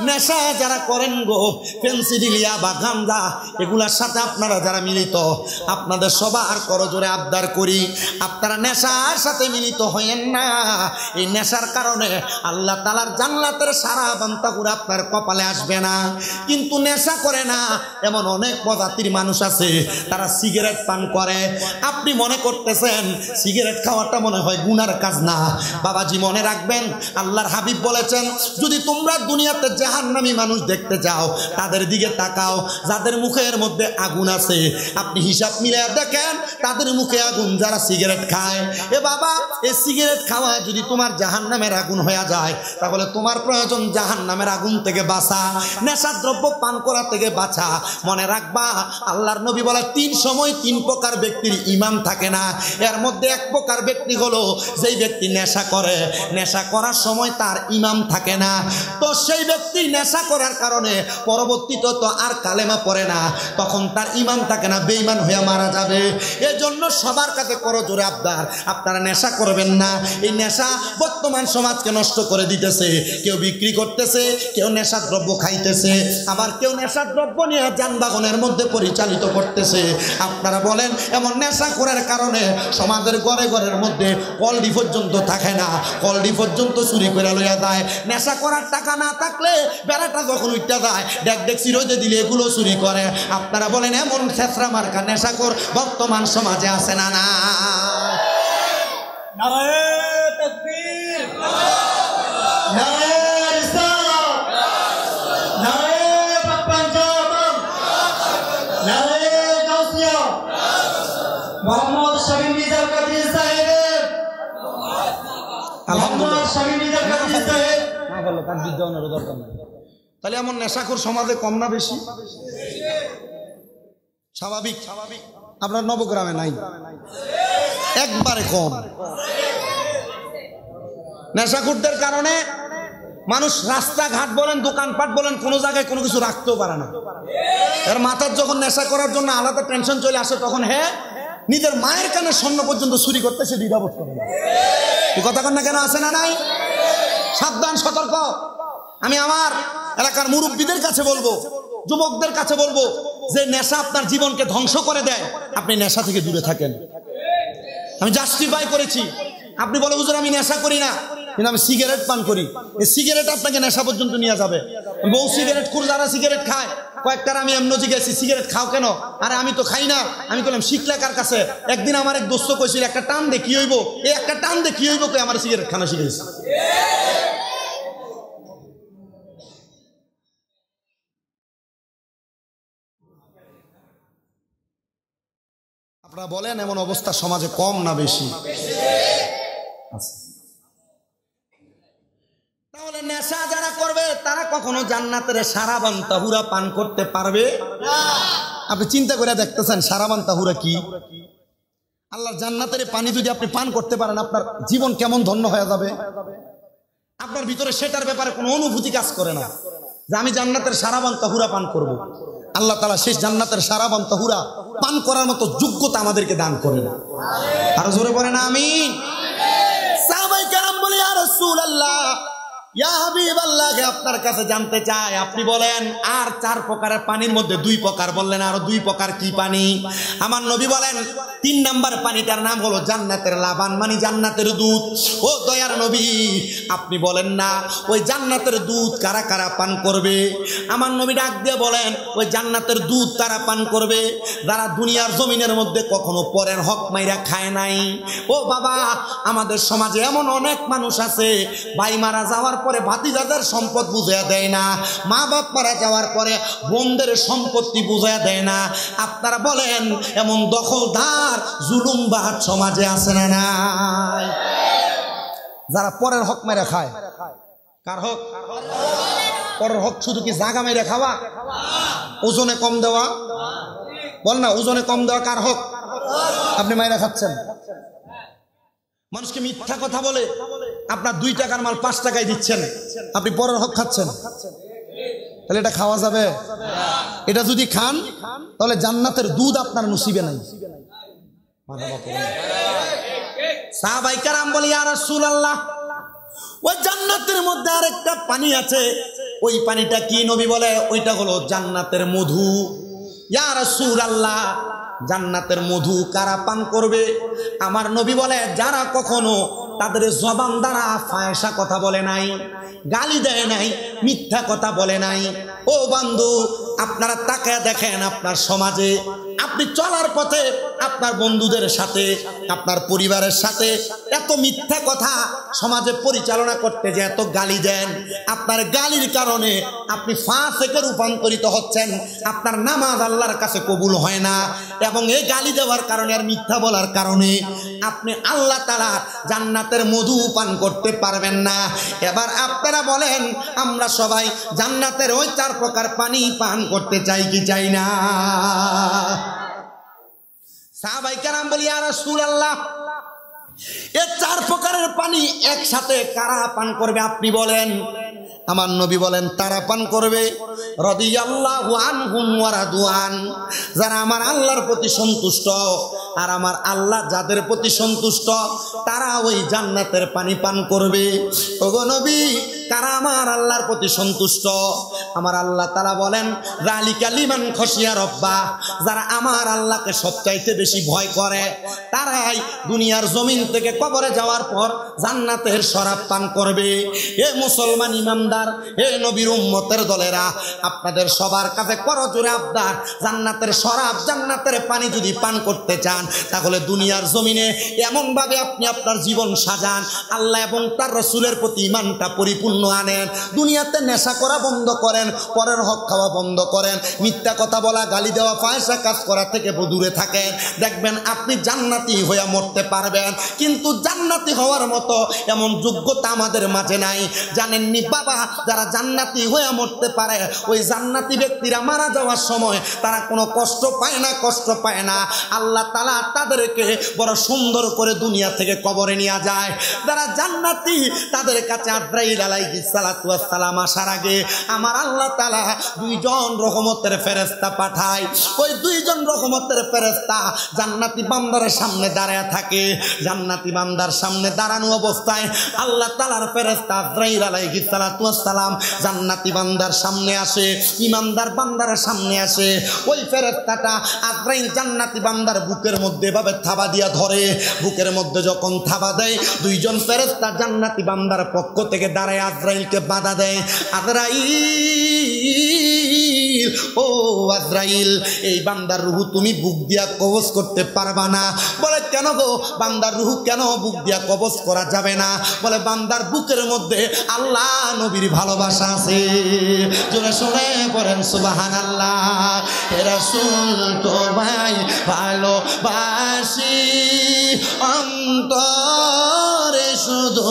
নেশা যারা করেন গো, ফেন্সিডিলিয়া বা গাঁজা এগুলার সাথে আপনারা যারা মিলিত, আপনাদের সবার করজোরে আবদার করি, আপনারা নেশার সাথে মিলিত হয়েন না। এই নেশার কারণে আল্লাহ তাআলার জান্নাতের সারা বান্তাগুলো আপনার কপালে আসবে না। কিন্তু নেশা করে না এমন অনেক প্রজাতির মানুষ আছে, তারা সিগারেট পান করে। আপনি মনে করতেছেন সিগারেট খাওয়াটা মনে হয় গুনার কাজ না। বাবাজি মনে রাখবেন, আল্লাহর হাবিব বলেছেন, যদি তোমরা দুনিয়াতে জাহান্নামী মানুষ দেখতে চাও তাদের দিকে তাকাও যাদের মুখের মধ্যে আগুন আছে। আপনি হিসাব মিলিয়ে দেখেন তাদের মুখে আগুন যারা সিগারেট খায়। এ বাবা, এই সিগারেট খাওয়া যদি তোমার জাহান্নামের আগুন হয়ে যায়, তাহলে তোমার প্রয়োজন জাহান্নামের আগুন থেকে বাঁচা, নেশাদ্রব্য পান করা থেকে বাঁচা। মনে রাখবা, আল্লাহর নবী বলে 3 সময় 3 প্রকার ব্যক্তির ঈমান থাকে না। এর মধ্যে এক প্রকার ব্যক্তি হলো যেই ব্যক্তি নেশা করে, নেশা করার সময় তার ঈমান থাকে না। তো সেই ব্যক্তি নেশা করার কারণে পরবর্তীতে তো আর কালেমা পড়ে না, তখন তার ঈমান থাকে না, বেঈমান হয়ে মারা যাবে। এজন্য সবার কাছে করজোরে আবদার, আপনারা নেশা করবেন না। এই নেশা বর্তমান সমাজকে নষ্ট করে দিতেছে। কেউ বিক্রি করতেছে, কেউ নেশা দ্রব্য খাইতেছে, আবার কেউ নেশা দ্রব্য নিয়ে যানবাহনের মধ্যে পরিচালিত করতেছে। আপনারা বলেন, এমন নেশা করার কারণে সমাজের ঘরে ঘরের মধ্যে কলডি পর্যন্ত থাকে না, কলডি পর্যন্ত চুরি করে লইয়া যায়। নেশা করার টাকা না থাকলে বেড়াটা যখন উঠতে যায় ডেক ডেক চিরোতে দিলে এগুলো চুরি করে। আপনারা বলেন, এমন ছেঁচড়া মার্কা নেশাখোর বর্তমান সমাজে আছে না? না। নারায়ে তাকবীর, নারায়ে রিসালাত, নারায়ে পাঞ্জাব, নারায়ে গাউসিয়া, মোহাম্মদ শামীম মির্জা কাদরি সাহেব, মোহাম্মদ শামীম মির্জা কাদরি সাহেব। না বললো তার বিদ্যানের দরকার নাই। তাহলে এমন নেশাখোর সমাজে কম না বেশি? স্বাভাবিক। আপনার নবগ্রামে নাই, একবারে কম। নেশাখোরদের কারণে মানুষ রাস্তাঘাট বলেন, দোকানপাট বলেন, কোনো জায়গায় কোনো কিছু রাখতেও পারে না। এর মাথার যখন নেশা করার জন্য আলাদা টেনশন চলে আসে, তখন নিজের মায়ের কানে স্বর্ণ পর্যন্ত চুরি করতে সে দ্বিধাবোধ করে না। এই কথা কন না কেন? আছে না নাই? সাবধান, সতর্ক। আমি আমার এলাকার মুরব্বীদের কাছে বলবো, যুবকদের কাছে বলবো, যে নেশা আপনার জীবনকে ধ্বংস করে দেয়, আপনি নেশা থেকে দূরে থাকেন। আমি জাস্টিফাই করেছি। আপনি বলে, হুজুর আমি নেশা করি না, কিন্তু আমি সিগারেট পান করি। এই সিগারেট আপনাকে নেশা পর্যন্ত নিয়ে যাবে। বউ সিগারেট খুর যারা সিগারেট খায়, কয়েকটার আমি এমন জিজ্ঞেসি, সিগারেট খাও কেন? আরে আমি তো খাই না। আমি বললাম, শিখলে কার কাছে? একদিন আমার এক দোস্ত কইছিল, একটা টান দে কি হইব, এই একটা টান দে কি হইব কই আমার সিগারেট খানা শিখেছি। আপনারা বলেন, এমন অবস্থা সমাজে কম না বেশি? তাহলে নেশা যারা করবে তারা কখনো জান্নাতের সারাবান তাহুরা পান করতে পারবে না। আপনি চিন্তা করে দেখতেছেন সারাবান তাহুরা কি? আল্লাহর জান্নাতের পানি যদি আপনি পান করতে পারেন, আপনার জীবন কেমন ধন্য হয়ে যাবে। আপনার ভিতরে সেটার ব্যাপারে কোনো অনুভূতি কাজ করে না যে আমি জান্নাতের সারাবান তাহুরা পান করব। আল্লাহ তাআলা শেষ জান্নাতের সারাবান তাহুরা পান করার মতো যোগ্যতা আমাদেরকে দান করেন। আরো জোরে বলেন আমিন। সাহাবায়ে কেরাম বলে, ইয়া রাসূলুল্লাহ, ইয়া হাবিবাল্লাহ, আপনার কাছে জানতে চাই, আপনি বলেন আর 4 প্রকারের পানির মধ্যে 2 প্রকার বললেন, আরো 2 প্রকার কি পানি? আমার নবী বলেন 3 নাম্বার পানিটার নাম হলো জান্নাতের লাবান, মানে জান্নাতের দুধ। ও দয়ার নবী, আপনি বলেন না ওই জান্নাতের দুধ কারা কারা পান করবে? আমার নবী ডাক দিয়ে বলেন, ওই জান্নাতের দুধ তারা পান করবে যারা দুনিয়ার জমিনের মধ্যে কখনো পরের হক মাইরা খায় নাই। ও বাবা, আমাদের সমাজে এমন অনেক মানুষ আছে, ভাই মারা যাওয়ার পরে ভাতিজাদের সম্পদ বুঝিয়ে দেয় না, মা বাপ মারা যাওয়ার পরে বোনদের সম্পত্তি বুঝিয়ে দেয় না। আপনারা বলেন, এমন দখলদার জুলুমবাজ সমাজে আছে না নাই? যারা পরের হক মেরে খায়। কার হক? পরের হক শুধু কি জাগা মেরে খাওয়া, ওজনে কম দেওয়া? বল না, ওজনে কম দেওয়া কার হক? আপনি মাইরা খাচ্ছেন। মানুষকে মিথ্যা কথা বলে আপনার 2 টাকার মাল 5 টাকায় দিচ্ছেন, আপনি পরের হক খাচ্ছেন। তাহলে এটা খাওয়া যাবে? এটা যদি খান তাহলে জান্নাতের দুধ আপনার নসিবে নাই। সাহাবায়ে কেরাম বলে, ইয়া রাসূলুল্লাহ, ওই জান্নাতের মধ্যে আরেকটা পানি আছে, ওই পানিটা কি নবী বলে? ওইটা হলো জান্নাতের মধু। ইয়া রাসূলুল্লাহ, জান্নাতের মধু কারা পান করবে? আমার নবী বলে, যারা কখনো তাদের জবান দ্বারা ফায়সা কথা বলে নাই, গালি দেয় নাই, মিথ্যা কথা বলে নাই। ও বন্ধু, আপনারা তাকায় দেখেন আপনার সমাজে আপনি চলার পথে আপনার বন্ধুদের সাথে, আপনার পরিবারের সাথে এত মিথ্যা কথা সমাজে পরিচালনা করতে যে এত গালি দেন, আপনার গালির কারণে আপনি ফাসিকে রূপান্তরিত হচ্ছেন, আপনার নামাজ আল্লাহর কাছে কবুল হয় না, এবং এই গালি দেওয়ার কারণে আর মিথ্যা বলার কারণে আপনি আল্লাহ তাআলা জান্নাতের মধু পান করতে পারবেন না। এবার আপনারা বলেন, আমরা সবাই জান্নাতের ওই 4 প্রকার পানি পান করতে চাই কি চাই না? সাহাবায়ে কেরাম বলি, ইয়া রাসূলুল্লাহ, এই 4 প্রকারের পানি একসাথে কারা পান করবে আপনি বলেন? আমার নবী বলেন, তারা পান করবে রাদিয়াল্লাহু আনহুম ওয়া রাদওয়ান, যারা আমার আল্লাহর প্রতি সন্তুষ্ট, আর আমার আল্লাহ যাদের প্রতি সন্তুষ্ট তারা ওই জান্নাতের পানি পান করবে। ওগো নবী, কারা আমার আল্লাহর প্রতি সন্তুষ্ট? আমার আল্লাহ তাআলা বলেন, যালিকা লিমান খাশিয়া রাব্বাহ, যারা আমার আল্লাহকে সবচাইতে বেশি ভয় করে তারাই দুনিয়ার জমিন থেকে কবরে যাওয়ার পর জান্নাতের শরাব পান করবে। এ মুসলমান ইমানদার, হে নবীর উম্মতের দলেরা, আপনাদের সবার কাছে করজোরে আবদার, জান্নাতের শরাব, জান্নাতের পানি যদি পান করতে চান তাহলে দুনিয়ার জমিনে এমন ভাবে আপনি আপনার জীবন সাজান, আল্লাহ এবং তার রাসূলের প্রতি ঈমানটা পরিপূর্ণ আনেন। দুনিয়াতে নেশা করা বন্ধ করেন, পরের হক খাওয়া বন্ধ করেন, মিথ্যা কথা বলা, গালি দেওয়া, ফায়সা কাজ করা থেকে দূরে থাকেন। দেখবেন আপনি জান্নাতি হয়ে মরতে পারবেন। কিন্তু জান্নাতি হওয়ার মতো এমন যোগ্যতা আমাদের মাঝে নাই। জানেননি বাবা, যারা জান্নাতি হয়ে মরতে পারে ওই জান্নাতি ব্যক্তিরা মারা যাওয়ার সময় তারা কোনো কষ্ট পায় না, কষ্ট পায় না। আল্লাহ তাআলা তাদেরকে বড় সুন্দর করে দুনিয়া থেকে কবরে নিয়ে যায়। যারা জান্নাতি তাদের কাছে আজরাইল আলাইহিস সালাতু ওয়াস সালাম আসার আগে আমার আল্লাহ তাআলা 2 জন রহমতের ফেরেশতা পাঠায়। ওই 2 জন রহমতের ফেরেশতা জান্নাতি বান্দার সামনে দাঁড়ায় থাকে। জান্নাতি বান্দার সামনে দাঁড়ানো অবস্থায় আল্লাহ তাআলার ফেরেশতা আজরাইল আলাইহিস সালাতু ওয়াস সালাম জান্নাতি বান্দার সামনে আসে, ঈমানদার বান্দার সামনে আসে। ওই ফেরেশতাটা আজরাইল জান্নাতি বান্দার বুকের মধ্যে এভাবে থাবা দিয়া ধরে। বুকের মধ্যে যখন থাবা দেয়, 2 জন ফেরেশতা জান্নাতি বান্দার পক্ষ থেকে দাঁড়ায় আজরাইলকে বাধা দেয়। আজরাইল, ও আজরাইল, এই বান্দার রূহ তুমি বুক দিয়া কবজ করতে পারবা না। বলে, কেন গো, বান্দার রূহ কেন বুক দিয়া কবজ করা যাবে না? বলে, বান্দার বুকের মধ্যে আল্লাহ নবীর ভালোবাসা আছে। জোরে শুনে পড়েন সুবহানাল্লাহ। হে রাসূল তোমায় ভালোবাসি, অন্তরে শুধু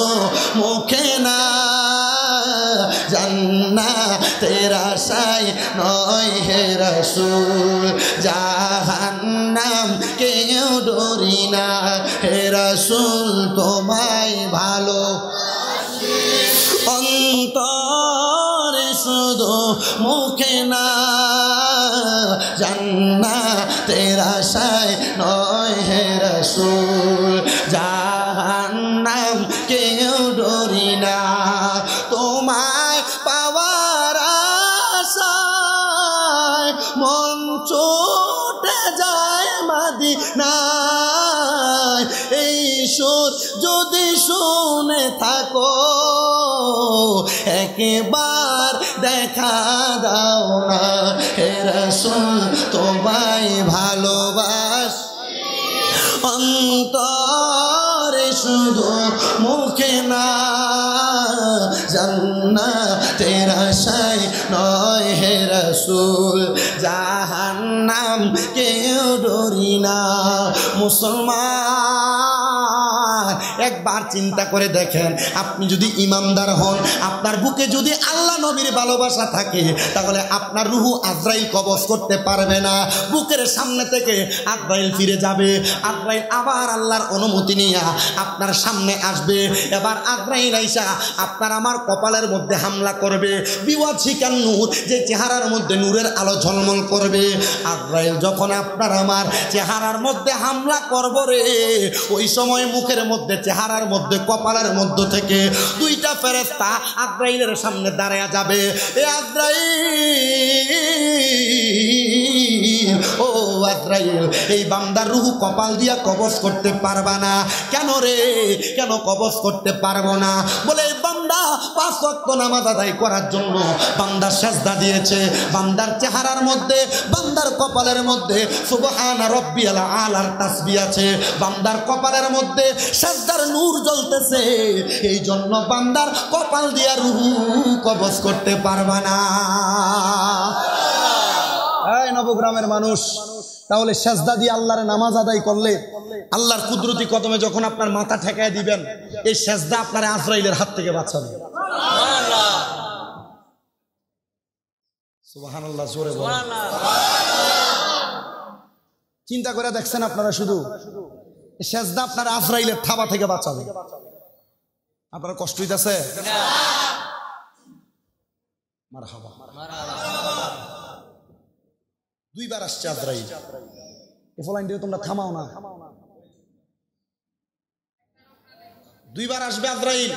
মুখে না, জান্নাতের আশায় নয় হে রাসূল, জাহান্নাম কেউ ডরি না। হে রাসূল তোমায় ভালোবাসি, অন্তরে শুধু মুখে না, জান্নাতের আশায় নয় হে রাসূল, জাহান্নাম কেউ ডরি না। তোমায় পাওয়ার আশায় মন ছুটে যায় মদিনায়। এই সুর যদি শুনে থাকো, একবার দেখা দাও না। হে রাসূল তোমায় ভালোবাসি, অন্তরে শুধু মুখে না, জান্নাতের আশায় নয় হে রাসূল, জাহান্নাম কেউ ডরি না। মুসলমান, একবার চিন্তা করে দেখেন, আপনি যদি ইমানদার হন, আপনার বুকে যদি আল্লাহ নবীর ভালোবাসা থাকে, তাহলে আপনার রূহ আজরাইল কবজ করতে পারবে না। বুকের সামনে থেকে আজরাইল ফিরে যাবে। আজরাইল আবার আল্লাহর অনুমতি নিয়ে আপনার সামনে আসবে। এবার আজরাইল আইসা আপনার আমার কপালের মধ্যে হামলা করবে। বিওয়াজিকান নূর, যে চেহারার মধ্যে নূরের আলো ঝলমল করবে। আজরাইল যখন আপনার আমার চেহারার মধ্যে হামলা করবে রে, ওই সময় মুখের মধ্যে চেহারার মধ্যে কপালের মধ্য থেকে দুইটা ফেরেশতা আজরাইলের সামনে দাঁড়ায়া যাবে। এ আজরাইল, ও আজরাইল, এই বান্দার রূহ কপাল দিয়া কবজ করতে পারবা না কেন রে? কেন কবজ করতে পারবো না? বলে এই বান্দা 5 ওয়াক্ত নামাজ আদায় করার জন্য বান্দার সেজদা দিয়েছে। বান্দার চেহারার মধ্যে, বান্দার কপালের মধ্যে সুবহানা রাব্বিয়াল আলার তাসবিহ আছে। বান্দার কপালের মধ্যে সেজদার নূর জ্বলতেছে, এই জন্য বান্দার কপাল দিয়া রূহ কবজ করতে পারবা না। এই নবগ্রামের মানুষ, তাহলে সেজদা দিয়ে আল্লাহর নামাজ আদায় করলে আল্লাহর কুদরতি কদমে যখন আপনার মাথা ঠেকায় দিবেন, এই সেজদা আপনার আজরাইলের হাত থেকে বাঁচাবে। সুবহানাল্লাহ, জোরে বলেন। চিন্তা করে দেখছেন আপনারা? শুধু এই সেজদা আপনার আজরাইলের থাবা থেকে বাঁচাবে। আপনার কষ্ট হইতাছে? মারহাবা। 2 বার আসছে আজরাইল। এই ফলাইন দিয়ে তোমরা থামাও না। 2 বার আসবে আজরাইল।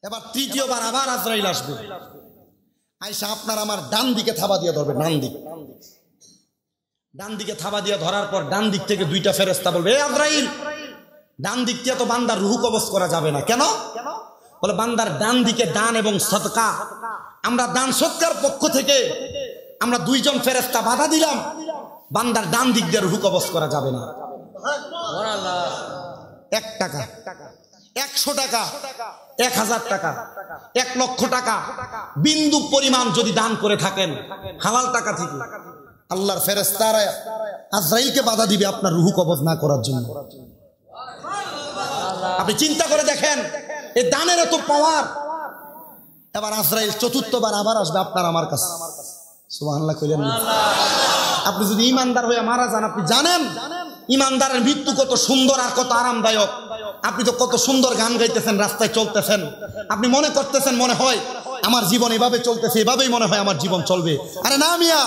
এবার 3য় বার আবার আজরাইল আসবে। আইসা আপনার আমার ডান দিকে থাবা দিয়ে ধরবে। ডান দিকে থাবা দিয়ে ধরার পর ডান দিক থেকে 2টা ফেরেশতা বলবে, এ আজরাইল, ডান দিক দিয়ে তো বান্দার রূহ কবজ করা যাবে না। কেন? বলে বান্দার ডান দিকে দান এবং সদকা, আমরা দান সদকার পক্ষ থেকে আমরা 2 জন ফেরেশতা বাধা দিলাম, বান্দার ডান দিক দিয়ে রূহ কবজ করা যাবে না। 1 টাকা, 100 টাকা, 1000 টাকা, 1 লক্ষ টাকা, বিন্দু পরিমাণ যদি দান করে থাকেন হালাল টাকা থেকে, আল্লাহর ফেরেশতারা আজরাইলকে বাধা দিবে আপনার রূহ কবজ না করার জন্য। আপনি চিন্তা করে দেখেন এই দানের এত পাওয়ার। এবার আজরাইল 4র্থবার আবার আসবে আপনার আমার কাছে। সুবহানাল্লাহ কইলেন না? আপনি যদি ইমানদার হয়ে মারা যান, আপনি জানেন ইমানদারের মৃত্যু কত সুন্দর আর কত আরামদায়ক। আপনি তো কত সুন্দর গান গাইতেছেন, রাস্তায় চলতেছেন, আপনি মনে করতেছেন মনে হয় আমার জীবন এভাবে চলতেছে, এভাবেই মনে হয় আমার জীবন চলবে। আরে না মিয়া,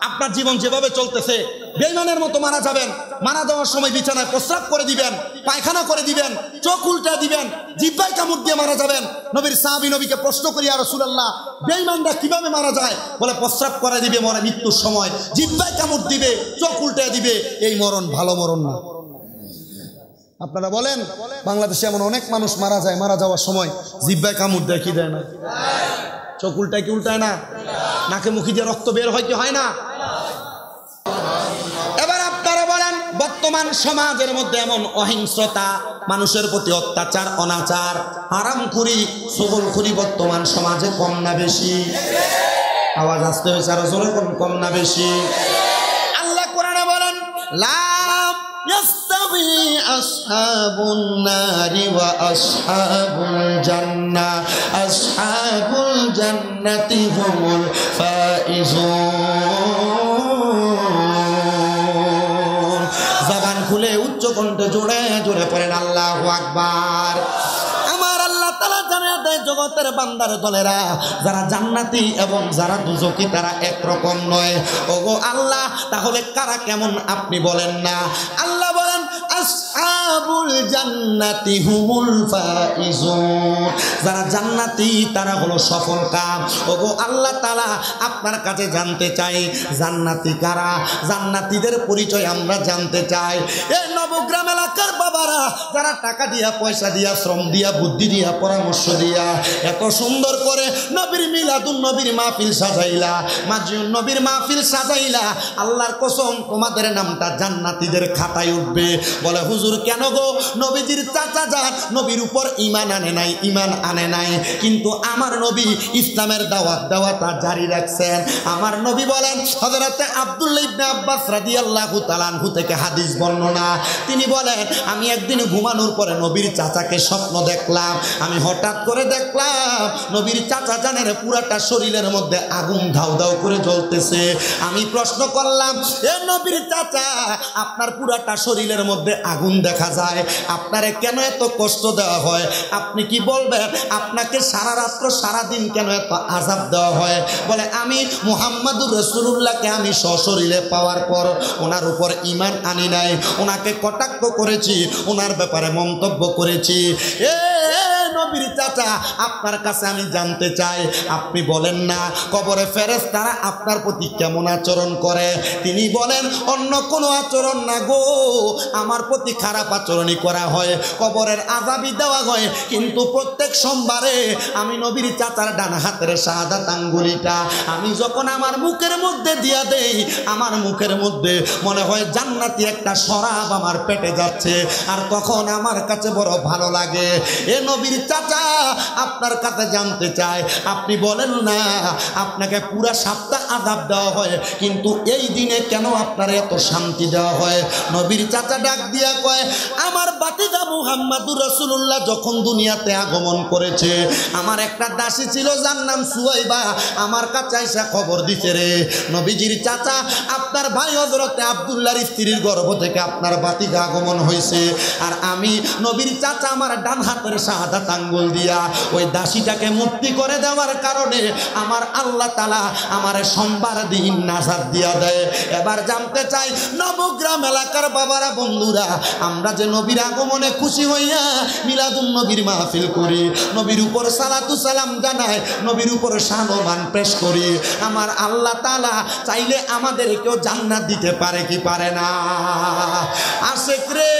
আপনার জীবন যেভাবে চলতেছে বেঈমানের মতো মারা যাবেন। মারা যাওয়ার সময় বিছানায় প্রস্রাব করে দিবেন, পায়খানা করে দিবেন, চোখ উল্টা দিবেন, জিহ্বায় কামড় দিয়ে মারা যাবেন। নবীর সাহাবী নবীকে প্রশ্ন করি, ইয়া রাসূলুল্লাহ, বেঈমানরা কিভাবে মারা যায়? বলে প্রস্রাব করে দিবে মরে মৃত্যুর সময়, জিহ্বায় কামড় দিবে, চোখ উল্টা দিবে। এই মরণ ভালো মরণ না। আপনারা বলেন বাংলাদেশে এমন অনেক মানুষ মারা যায়, মারা যাওয়ার সময় জিহ্বায় কামড় দেয়, কি দেয় না? চোখ উল্টায় কি উল্টায় না? নাকে মুখে দিয়ে রক্ত বের হয় কি হয় না? এবার আপনারা বলেন বর্তমান সমাজের মধ্যে এমন অহিংসতা, মানুষের প্রতি অত্যাচার, অনাচার, হারামখুরি, ছগলখুরি বর্তমান সমাজে কম না বেশি? আওয়াজ আসতে হয়েছে আরো জোরে, কম না বেশি? আল্লাহ কোরআনে বলেন, লা ইয়াস্তাবি আসহাবুন নারি ওয়া আসহাবুল জান্নাহ, আসহাবুল জান্নাতি হুমুল ফাইজুন। জবান খুলে উচ্চ কণ্ঠে জোরে জোরে পড়েন আল্লাহু আকবার। আমার আল্লাহ তাআলা জানিয়ে দেয় জগতের বান্দার দলেরা, যারা জান্নাতি এবং যারা দুজকি তারা একরকম নয়। ওগো আল্লাহ, তাহলে কারা কেমন আপনি বলেন না? আল্লাহ বলেন আসহাবুল জান্নাতি হুমুল ফাইজুন, যারা জান্নাতি তারা হলো সফল কাম। ওগো আল্লাহ তাআলা আপনার কাছে জানতে চাই জান্নাতি কারা, জান্নাতীদের পরিচয় আমরা জানতে চাই। এই নবগ্রাম এলাকার বাবারা যারা টাকা দিয়া, পয়সা দিয়া, শ্রম দিয়া, বুদ্ধি দিয়া, পরামর্শ দিয়া এত সুন্দর করে নবীর মিলাদুন নবীর মাহফিল সাজাইলা, মাজুন নবীর মাহফিল সাজাইলা, আল্লাহর কসম তোমাদের নামটা জান্নাতীদের খাতায় উঠবে। বলে হুজুর কেন গো? নবীজির চাচা যান নবীর উপর ঈমান আনে নাই, ঈমান আনে নাই, কিন্তু আমার নবী ইসলামের দাওয়াতটা জারি রাখছেন। আমার নবী বলেন, হযরতে আব্দুল্লাহ ইবনে আব্বাস রাদিয়াল্লাহু তাআলা আনহু থেকে হাদিস বর্ণনা, তিনি বলেন আমি একদিন ঘুমানোর পরে নবীর চাচাকে স্বপ্ন দেখলাম। আমি হঠাৎ করে দেখলাম নবীর চাচা জানের পুরাটা শরীরের মধ্যে আগুন ধাউ ধাউ করে জ্বলতেছে। আমি প্রশ্ন করলাম, এ নবীর চাচা, আপনার পুরাটা শরীরের মধ্যে আগুন দেখা যায়, আপনারে কেন এত কষ্ট দেওয়া হয়? আপনি কি বলবেন? আপনাকে সারা রাত্র সারাদিন কেন এত আযাব দেওয়া হয়? বলে আমি মুহাম্মাদুর রাসূলুল্লাহকে আমি সশরীরে পাওয়ার পর ওনার উপর ঈমান আনি নাই, ওনাকে কটাক্ষ করেছি, ওনার ব্যাপারে মন্তব্য করেছি। নবীর চাচা, আপনার কাছে আমি জানতে চাই, আপনি বলেন না কবরে ফেরেশতারা আপনার প্রতি কেমন আচরণ করে? তিনি বলেন অন্য কোনো আচরণ না গো, আমার প্রতি খারাপ আচরণই করা হয়, কবরের আযাবই দেওয়া হয়। কিন্তু প্রত্যেক সোমবারে আমি নবীর চাচার ডান হাতের শাহাদাত আঙ্গুলিটা আমি যখন আমার মুখের মধ্যে দিয়া দেই, আমার মুখের মধ্যে মনে হয় জান্নাতি একটা শরাব আমার পেটে যাচ্ছে, আর তখন আমার কাছে বড় ভালো লাগে। এ নবীর চাচা, আপনার কাছে জানতে চাই, আপনি বলেন না আপনাকে পুরা সপ্তাহ আযাব দেওয়া হয়, কিন্তু এই দিনে কেন আপনার এত শান্তি দেওয়া হয়? নবীর চাচা ডাক দিয়া কয়, আমার বাতিজা মুহাম্মাদুর রাসূলুল্লাহ যখন দুনিয়াতে আগমন করেছে, আমার একটা দাসী ছিল যার নাম সুয়াইবা, আমার কাছে এসে খবর দিতে রে নবীজির চাচা, আপনার ভাই হযরতে আব্দুল্লাহর স্ত্রীর গর্ভ থেকে আপনার বাতিজা আগমন হয়েছে। আর আমি নবীর চাচা আমার ডান হাতের শাহাদাত আঙ্গুল দিয়া ওই দাসীটাকে মুক্তি করে দেওয়ার কারণে আমার আল্লাহ তাআলা আমারে সোমবার দিন নাজাত দিয়া দেয়। এবার জানতে চাই নবগ্রাম এলাকার বাবারা, বন্ধুরা, আমরা যে নবীর আগমনে খুশি হইয়া মিলাদুন নবীর মাহফিল করি, নবীর উপর সালাতু সালাম জানাই, নবীর উপর শানমান পেশ করি, আমার আল্লাহ তাআলা চাইলে আমাদেরকেও জান্নাত দিতে পারে কি পারে না? আশেক রে,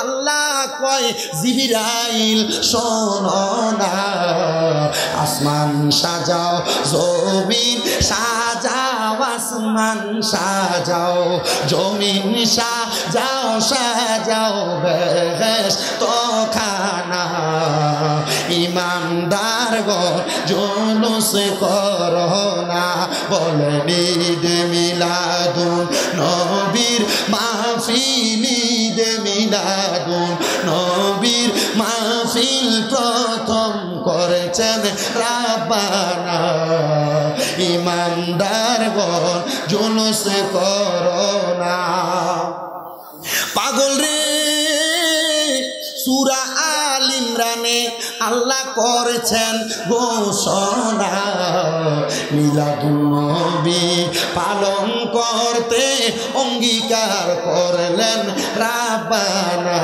আল্লাহ কয় জিবরাইল শোনো না, আসমান সাজাও, জমিন সাজাও, আসমান সাজাও, জমিন সাজাও, সাজাও বেহেশত খানা, ইমানদার গো জুলুস করো না, বলেন ঈদ মিলাদুন নবীর মাহফিল, ঈদ মিলাদুন নবীর মাহফিল প্রথম করেছেন রাব্বানা, ইমানদার গণ জুলুস করো না। পাগল রে, সূরা আল ইমরানে আল্লাহ করেছেন ঘোষণা, মিলাদুন নবী পালন করতে অঙ্গীকার করলেন রাব্বানা,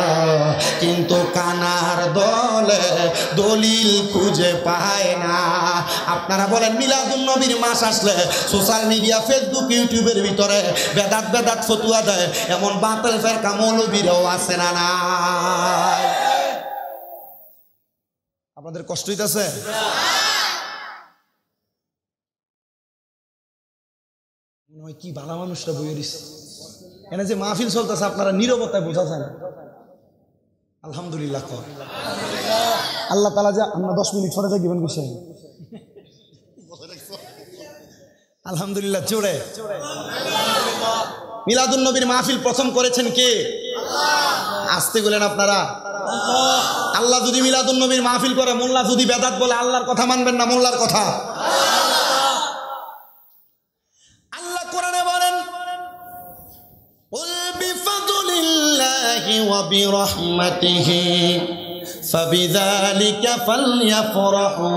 কিন্তু কানার দলে দলিল খুঁজে পায় না। আপনারা বলেন মিলাদুন নবীর মাস আসলে সোশ্যাল মিডিয়া, ফেসবুক, ইউটিউবের ভিতরে বেদাত বেদাত ফতুয়া দেয়, এমন বাতিল ফেরকা মৌলবীরাও আছে না? না, আপনাদের কষ্ট হইতেছে? কি ভালো মানুষটা বইয়ে দিচ্ছে, এনে যে মাহফিল চলতেছে আপনারা নীরবতায় বোঝা যায় না। আলহামদুলিল্লাহ, আল্লাহ তাআলা যে আমরা 10 মিনিট পরে যাইবেন বিষয়, আলহামদুলিল্লাহ জোরে। মিলাদুন নবীর মাহফিল প্রথম করেছেন কে? আসতে গেলেন আপনারা। আল্লাহ যদি মিলাদুন নবীর মাহফিল করে, মোল্লা যদি বেদাত বলে, আল্লাহর কথা মানবেন না মোল্লার কথা? আল্লাহ কোরআনে বলেন, কুল বিফাদলিল্লাহি ওয়া বিরহমাতিহি ফাবিযালিকা ফালইফরাহু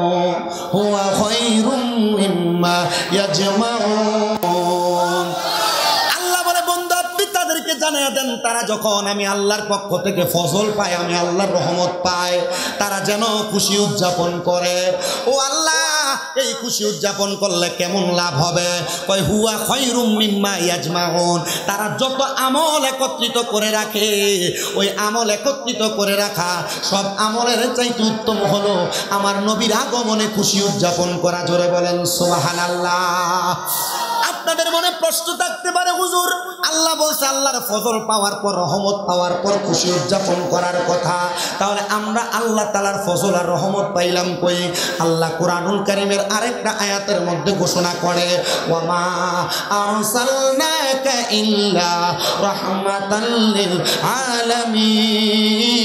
হুয়া খায়রুম মিম্মা ইয়াজমাউন। জানিয়ে দেন, তারা যখন আমি আল্লাহর পক্ষ থেকে ফজল পায়, আমি আল্লাহর রহমত পায়, তারা যেন খুশি উদযাপন করে। ও আল্লাহ, এই খুশি উদযাপন করলে কেমন লাভ হবে? কয় হুয়া খায়রুম মিম্মা ইয়াজমাউন, তারা যত আমল একত্রিত করে রাখে, ওই আমল একত্রিত করে রাখা সব আমলের চাইতে উত্তম হলো আমার নবীর আগমনে খুশি উদযাপন করা। জোরে বলেন সুবহানাল্লাহ। আপনাদের মনে প্রশ্ন থাকতে পারে, হুজুর আল্লাহ বলছে আল্লাহর ফজল পাওয়ার পর, রহমত পাওয়ার পর খুশি উদযাপন করার কথা, তাহলে আমরা আল্লাহ তাআলার ফজল আর রহমত পাইলাম কই? আল্লাহ কুরআনুল কারীমের আরেকটা আয়াতের মধ্যে ঘোষণা করে, ওয়া মা আরসালনাকা ইল্লা রাহমাতাল লিল আলামিন।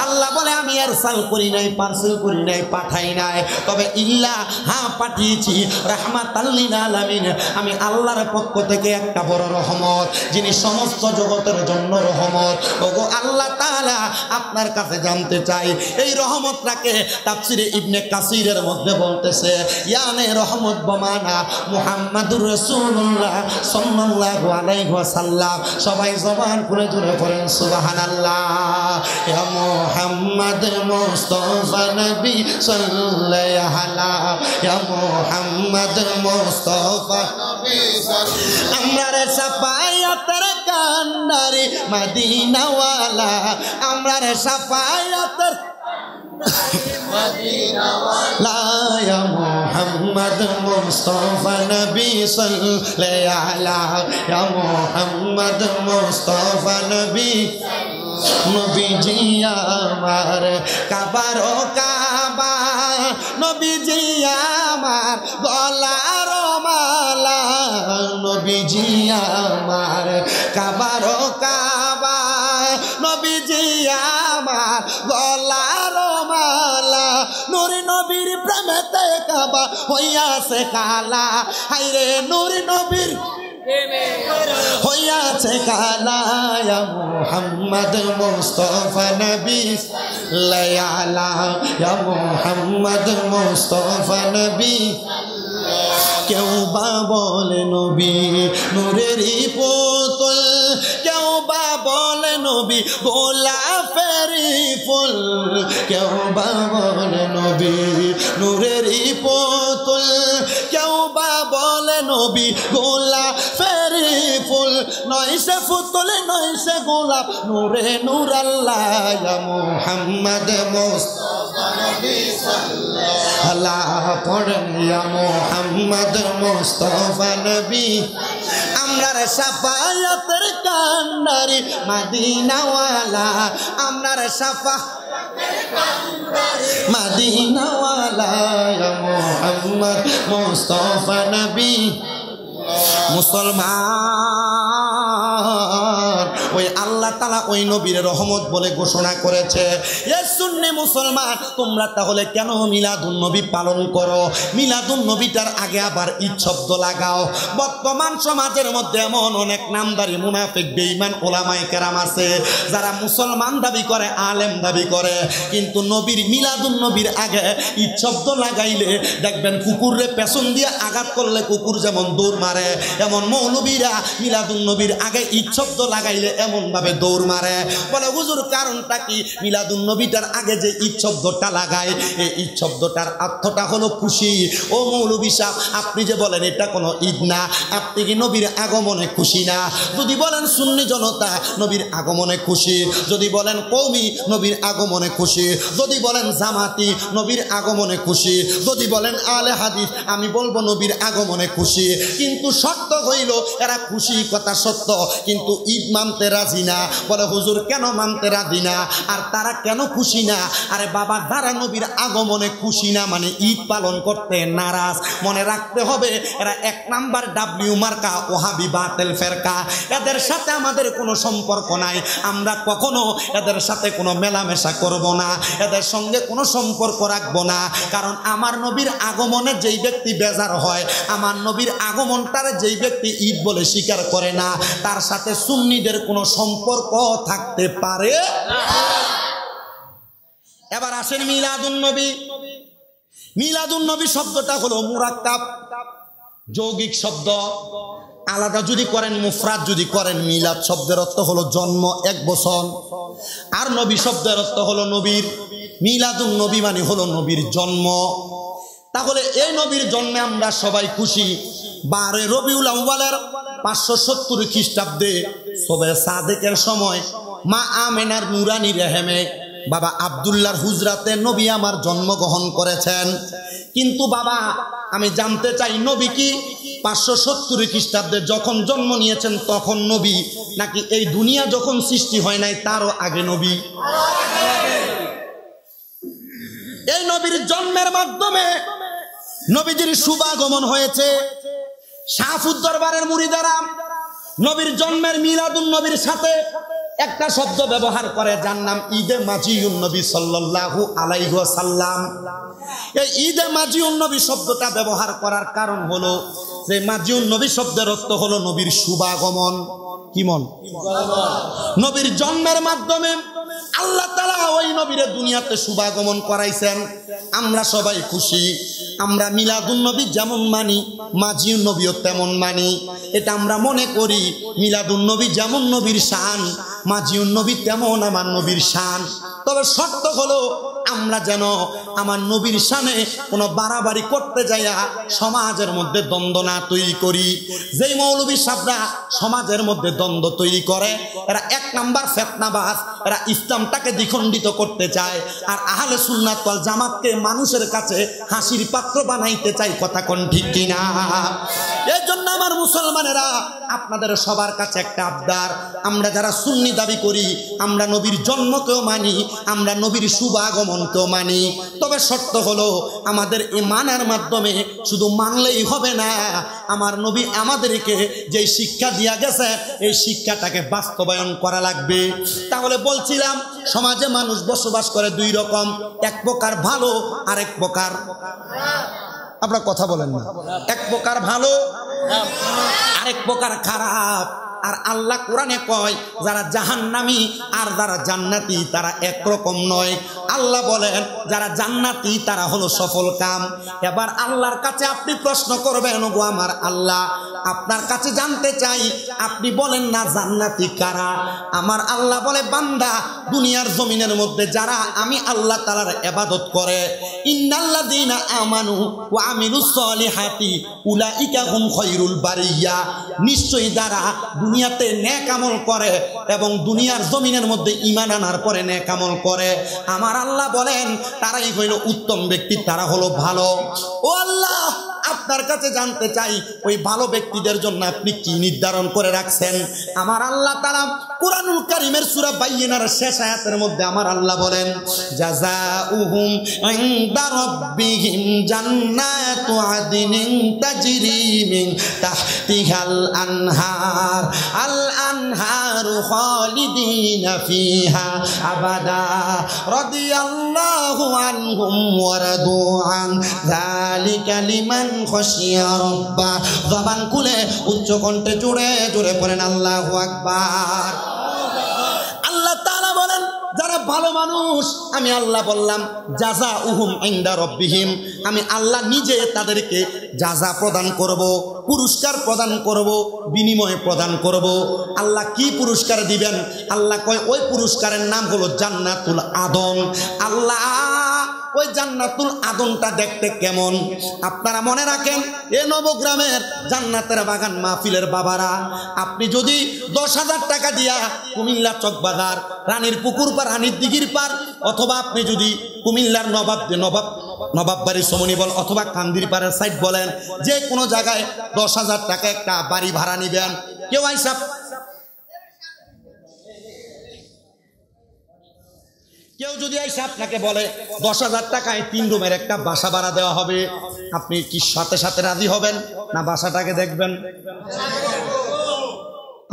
আল্লাহ বলে আমি আর আরসাল করি নাই, পার্সেল করি নাই, পাঠাই নাই, তবে ইল্লা হ্যাঁ পাঠিয়েছি রাহমাতাল লিল আলামিন। আমি আল্লাহর পক্ষ থেকে একটা বড় রহমত, যিনি সমস্ত জগতের জন্য রহমত। ওগো আল্লাহ তাআলা, আপনার কাছে জানতে চাই এই রহমতটাকে তাফসীরে ইবনে কাসিরের মধ্যে বলতেছে ইয়ানে রহমত বমানা মুহাম্মাদুর রাসূলুল্লাহ সাল্লাল্লাহু আলাইহি ওয়াসাল্লাম। সবাই জবান খুলে জোরে পড়েন সুবহানাল্লাহ। ইয়া মুহাম্মদ মুস্তাফা নবী সাল্লাল্লাহু আলাইহি ইয়া মুহাম্মদ মুস্তাফা নবী সাল্লাল্লাহু আমরার সাফায়াতের কান্ডারি মদিনা ওয়ালা, আমরার সাফায়াতের মদিনা ওয়ালা ইয়া মুহাম্মদ মুস্তাফা নবী সাল্লাল্লাহু আলাইহি ইয়া মুহাম্মদ মুস্তাফা নবী নবীজি আমার কাবার ও কাবা, নবীজি আমার গলার মালা, নবীজি আমার কাবার ও কাবা, নবীজি আমার গলার মালা, নূর নবীর প্রেমেতে কাবা হইয়াছে কালা, হায়রে নূর নবীর হইয়াছে কালা। ইয়া মুহাম্মদ মুস্তাফা নবী সাল্লাল্লাহু ইয়া মুহাম্মদ মুস্তাফা নবী। কেউ বা বলে নবী নূরেরই পুতুল, কেউ বা বলে নবী গোলাপেরই ফুল, কেউ বা বলে নবী নূরেরই পুতুল, কেউ বা বলে নবী গোলাপেরই ফুল। নয় সে পুতুল নয় সে গোলাপ, নূরে নূর আল্লাহ। ইয়া মুহাম্মদ মুস্তাফা নবী সাল্লাল্লাহু আলাইহি পড়েন ইয়া মুহাম্মদ মুস্তাফা নবী। আমরার সাফায়াতের কান্ডারি মদিনা ওয়ালা, আমরার সাফায়াতের কান্ডারি মদিনা ওয়ালা ইয়া মুহাম্মদ মুস্তাফা নবী। মুসলমান ওই আল্লাহ তাআলা ওই নবীর রহমত বলে ঘোষণা করেছে। এ সুন্নি মুসলমান, তোমরা তাহলে কেন মিলাদুন নবী পালন করো? মিলাদুন নবীটার আগে আবার ঈদ শব্দ লাগাও। বর্তমান সমাজের মধ্যে এমন অনেক নামদারি মুনাফিক বেঈমান ওলামায়ে কেরাম আছে যারা মুসলমান দাবি করে, আলেম দাবি করে, কিন্তু নবীর মিলাদুন নবীর আগে ঈদ শব্দ লাগাইলে দেখবেন কুকুরে পেছন দিয়ে আঘাত করলে কুকুর যেমন দৌড় মারে, এমন মৌলবীরা মিলাদুন নবীর আগে ঈদ শব্দ লাগাইলে এমন ভাবে দৌড় মারে। বলে হুজুর কারণটা কি? মিলাদুন নবীটার আগে যে ঈদ শব্দটা লাগায়, এই ঈদ শব্দটার অর্থটা হলো খুশি। ও মৌলবী সাহেব, আপনি যে বলেন এটা কোনো ঈদ না, আপনি কি নবীর আগমনে খুশি না? যদি বলেন সুন্নি জনতা নবীর আগমনে খুশি, যদি বলেন কওমি নবীর আগমনে খুশি, যদি বলেন জামাতি নবীর আগমনে খুশি, যদি বলেন আলে হাদিস আমি বলবো নবীর আগমনে খুশি। কিন্তু শর্ত হইল এরা খুশি কথা সত্য, কিন্তু ঈদ মানতে রাজি না। বলে হুজুর কেন মানতে রাজি না, আর তারা কেন খুশি না? আরে বাবা, যারা নবীর আগমনে খুশি না মানে ঈদ পালন করতে নারাজ। মনে রাখতে হবে এরা এক নাম্বার ডাব্লিউ মার্কা ওহাবি বাতিল ফেরকা। এদের সাথে আমাদের কোনো সম্পর্ক নাই, আমরা কখনো এদের সাথে কোনো মেলামেশা করব না, এদের সঙ্গে কোনো সম্পর্ক রাখবো না। কারণ আমার নবীর আগমনে যেই ব্যক্তি বেজার হয়, আমার নবীর আগমনটার যেই ব্যক্তি ঈদ বলে স্বীকার করে না, তার সাথে সুন্নিদের কোনো সম্পর্ক থাকতে পারে না। এবার আসেন মিলাদুন নবী। মিলাদুন নবী শব্দটা হলো মুরাক্কাব, যৌগিক শব্দ। আলাদা যদি করেন, মুফরাদ যদি করেন, মিলাদ শব্দের অর্থ হলো জন্ম, এক বছর, আর নবী শব্দের অর্থ হলো নবীর। মিলাদুন নবী মানে হলো নবীর জন্ম। তাহলে এই নবীর জন্মে আমরা সবাই খুশি। 12 রবিউল আউয়ালের 570 খ্রিস্টাব্দে শবে সাদেকের সময় মা আমেনার নুরানি রেহেমে বাবা আব্দুল্লাহর হুজরাতে নবী আমার জন্মগ্রহণ করেছেন। কিন্তু বাবা আমি জানতে চাই, নবী কি 570 খ্রিস্টাব্দে যখন জন্ম নিয়েছেন তখন নবী, নাকি এই দুনিয়া যখন সৃষ্টি হয় নাই তারও আগে নবী? এই নবীর জন্মের মাধ্যমে নবীজির শুভাগমন হয়েছে। শাহফুদ দরবারের মুরিদারা নবীর জন্মের মিলাদুন নবীর সাথে একটা শব্দ ব্যবহার করে যার নাম ঈদে মাজিউন নবী সাল্লাল্লাহু আলাইহি ওয়াসাল্লাম। এই ঈদে মাজিউন নবী শব্দটা ব্যবহার করার কারণ হলো যে মাজিউন নবী শব্দের অর্থ হলো নবীর শুভাগমন। কি মন? নবীর জন্মের মাধ্যমে আল্লাহ তাআলা ওই নবীর দুনিয়াতে শুভাগমন করাইছেন। আমরা সবাই খুশি। আমরা মিলাদুন নবী যেমন মানি, মাজিউন নবীও তেমন মানি। এটা আমরা মনে করি মিলাদুন নবী যেমন নবীর শান, মাজিউন নবী তেমন আমার নবীর শান। তবে শর্ত হলো আমরা যেন আমার নবীর শানে কোনো বাড়াবাড়ি করতে যাইয়া সমাজের মধ্যে দ্বন্দ্ব না তৈরি করি। যেই মৌলবী সাহেবরা সমাজের মধ্যে দ্বন্দ্ব তৈরি করে এরা এক নাম্বার ফিতনাবাজ। এরা ইসলামটাকে দ্বিখণ্ডিত করতে চায় আর আহলে সুন্নাত ওয়াল জামাতকে মানুষের কাছে হাসির পাত্র বানাইতে চায়। কথা কোন ঠিক কিনা? এই জন্য আমার মুসলমানেরা আপনাদের সবার কাছে একটা আবদার, আমরা যারা সুন্নি দাবি করি আমরা নবীর জন্মকেও মানি, আমরা নবীর শুভাগমনকেও মানি। তবে শর্ত হলো আমাদের এই মানার মাধ্যমে শুধু মানলেই হবে না, আমার নবী আমাদেরকে যে শিক্ষা দিয়া গেছে এই শিক্ষাটাকে বাস্তবায়ন করা লাগবে। তাহলে বলছিলাম সমাজে মানুষ বসবাস করে দুই রকম, এক প্রকার ভালো আর এক প্রকার, আপনারা কথা বলেন না, এক প্রকার ভালো আরেক প্রকার খারাপ। আর আল্লাহ কোরআনে কয় যারা জাহান্নামী আর যারা জান্নাতি তারা একরকম নয়। আল্লাহ বলেন যারা জান্নাতি তারা হলো সফল কাম। এবার আল্লাহর কাছে আপনি প্রশ্ন করবেন, গো আমার আল্লাহ আপনার কাছে জানতে চাই আপনি বলেন না জান্নাতি কারা? আমার আল্লাহ বলে বান্দা দুনিয়ার জমিনের মধ্যে যারা আমি আল্লাহ তাআলার ইবাদত করে, ইন্নাল্লাযীনা আমানু ওয়া আমিলুস সলিহাতি উলাইকা হুম খায়রুল বারিয়া, নিশ্চয়ই যারা দুনিয়াতে নেক আমল করে এবং দুনিয়ার জমিনের মধ্যে ঈমান আনার পরে নেক আমল করে, আমার আল্লাহ বলেন তারাই হইল উত্তম ব্যক্তি, তারা হলো ভালো। ও আল্লাহ আপনার কাছে জানতে চাই ওই ভালো ব্যক্তিদের জন্য আপনি কি নির্ধারণ করে রাখছেন? আমার আল্লাহ তাআলা কুরআনুল কারীমের সূরা বাইয়িনার শেষ আয়াতের মধ্যে আমার আল্লাহ বলেন জাযাউহুম ইনদা রাব্বিহিম জান্নাতু আদনিন তাজরি মিন তাহতিহাল আনহার আল আনহারু খালিদিনা ফিহা আবাদা রাদিয়াল্লাহু আনহুম ওয়া রাদু আন যালিকা লিমান খাশিয়া রাব্বা। জবান খুলে উচ্চ কণ্ঠে জোরে জোরে পড়েন আল্লাহু আকবার। আল্লাহ তাআলা বলেন যারা ভালো মানুষ আমি আল্লাহ বললাম জাযাউহুম ইনদা রাব্বিহিম, আমি আল্লাহ নিজে তাদেরকে জাযা প্রদান করব, পুরস্কার প্রদান করব, বিনিময় প্রদান করব। আল্লাহ কি পুরস্কার দিবেন? আল্লাহ কয় ওই পুরস্কারের নাম হলো জান্নাতুল আদন। আল্লাহ ওই জান্নাতুল আদনটা দেখতে কেমন আপনারা মনে রাখেন। এ নবগ্রামের জান্নাতের বাগান মাহফিলের বাবারা, আপনি যদি 10,000 টাকা দিয়া কুমিল্লা চকবাজার রানীর পুকুর পার রানীর দিঘির পার অথবা আপনি যদি কুমিল্লার নবাববাড়ি সমনিবল অথবা কান্দির পাড়ের সাইড বলেন, যে কোনো জায়গায় 10,000 টাকা একটা বাড়ি ভাড়া নিবেন। কেউ আইসাব কেউ যদি এসে আপনাকে বলে 10,000 টাকায় 3 রুমের একটা বাসা ভাড়া দেওয়া হবে, আপনি কি সাথে সাথে রাজি হবেন না বাসাটাকে দেখবেন?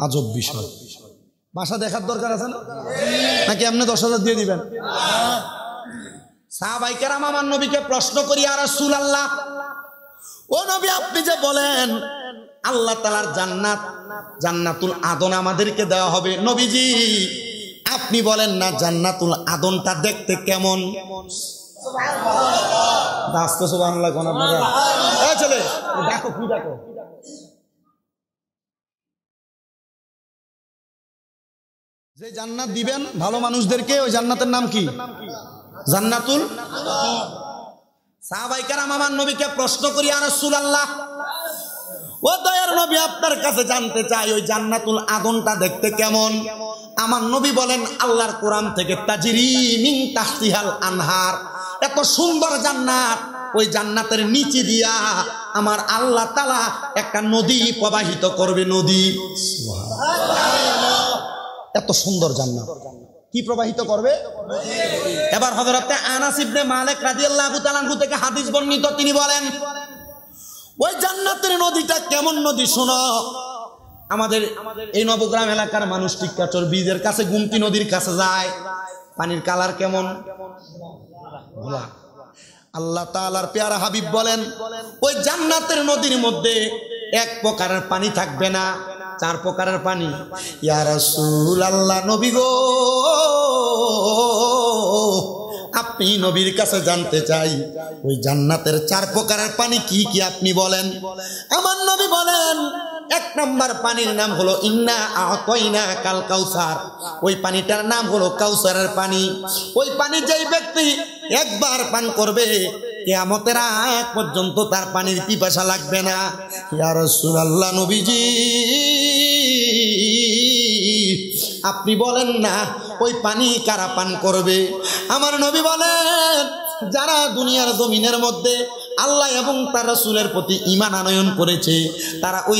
আজব বিষয়। বাসা দেখার দরকার আছে না? নাকি আপনি 10,000 দিয়ে দিবেন? সাহাবায়ে কেরাম আমার নবীকে প্রশ্ন করি, ইয়া রাসূলুল্লাহ ও নবী আপনি যে বলেন আল্লাহ তাআলার জান্নাত জান্নাতুল আদন আমাদেরকে দেওয়া হবে, নবীজি আপনি বলেন না জান্নাতুল আদনটা দেখতে কেমন? সুবহানাল্লাহ কোন আপনারা এই চলে দেখো কি দেখো যে জান্নাত দিবেন ভালো মানুষদেরকে ওই জান্নাতের নাম কি? জান্নাতুল আদন। সাহাবায়ে কেরাম আমার নবীকে প্রশ্ন করি, ইয়া রাসূলুল্লাহ ও দয়ার নবী আপনার কাছে জানতে চাই ওই জান্নাতুল আদনটা দেখতে কেমন? আমার নবী বলেন আল্লাহর কোরআন থেকে তাজরি মিন তাহতিহাল আনহার, এত সুন্দর জান্নাত, ওই জান্নাতের নিচে দিয়া আমার আল্লাহ তাআলা একটা নদী প্রবাহিত করবে। নদী, এত সুন্দর জান্নাত কি প্রবাহিত করবে? এবার হযরতে আনাস ইবনে মালিক রাদিয়াল্লাহু তাআলা আনহু থেকে হাদিস বর্ণিত, তিনি বলেন ওই জান্নাতের নদীটা কেমন নদী শোনো। আমাদের এই নবগ্রাম এলাকার মানুষ টিক্কাচর ব্রিজের কাছে গুমতি নদীর কাছে যায়, পানির কালার কেমন? ঘোলা। আল্লাহ তাআলার পেয়ারা হাবিব বলেন, ওই জান্নাতের নদীর মধ্যে এক প্রকারের পানি থাকবে না, 4 প্রকারের পানি। ইয়া রাসূলুল্লাহ, নবী গো, আপনি নবীর কাছে জানতে চাই ওই জান্নাতের 4 প্রকারের পানি কি কি আপনি বলেন। আমার নবী বলেন, 1 নাম্বার পানির নাম হলো ইন্না আতাইনা কাল কাউসার। ওই পানিটার নাম হলো কাউসারের পানি। ওই পানি যেই ব্যক্তি একবার পান করবে কিয়ামতের আগ পর্যন্ত তার পানির পিপাসা লাগবে না। ইয়া রাসূলুল্লাহ, নবীজি আপনি বলেন না ওই পানি কারা পান করবে? আমার নবী বলেন, যারা দুনিয়ার জমিনের মধ্যে আল্লাহ এবং তার রাসূলের প্রতি ঈমান আনয়ন করেছে তারা ওই